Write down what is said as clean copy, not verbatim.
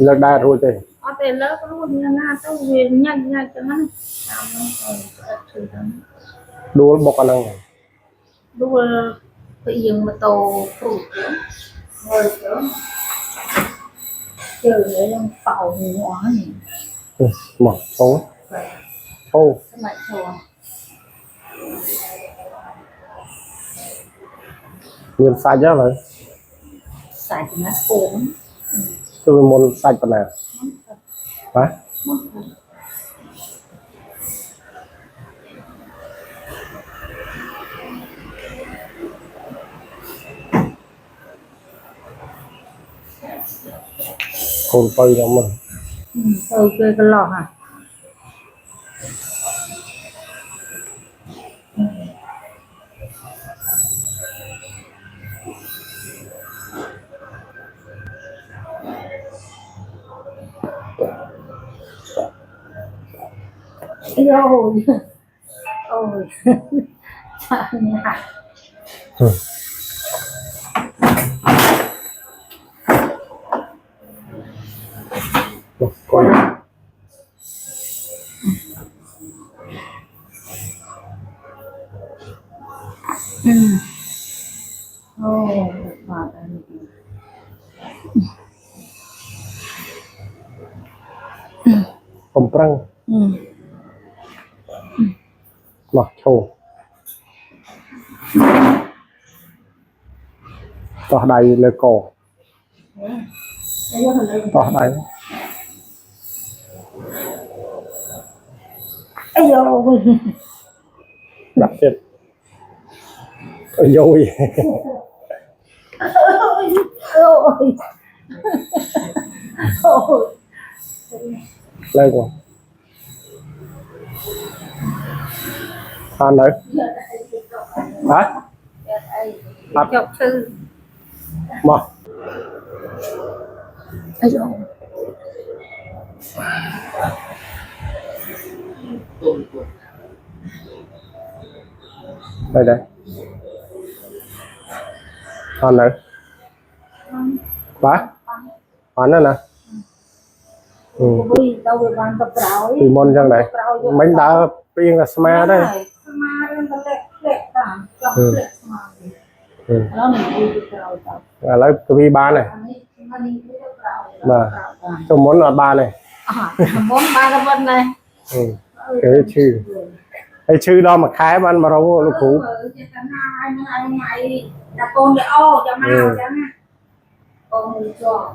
Lợt đa rồi thì ở đây lớp luôn nha na tao về nhanh nhanh cho nó đua bọc anh năng đua tự dưng mà tàu phụ rồi chờ để làm tàu nhỏ này mọc xấu ô cái này thôi nguyên sai giá rồi xài thì nó cuốn tôi muốn sai phần nào hả còn tơi lắm mình ừ cái lò hả rồi ôi coi không trăng mặc trâu tỏ đầy lời cổ tỏ đầy ây dồi đặt chết ôi dồi ôi ôi lên rồi ăn đấy hả chọc sư mà ây dồi đây đây ăn đấy bá ăn nữa nè thì môn trong này bánh đá riêng là sma đây lấy cái vi ba này mà tôi muốn là ba này muốn ba cái vân này cái chữ đó mà khai bạn mà đâu nó cũ con để ô cho mau cho con cho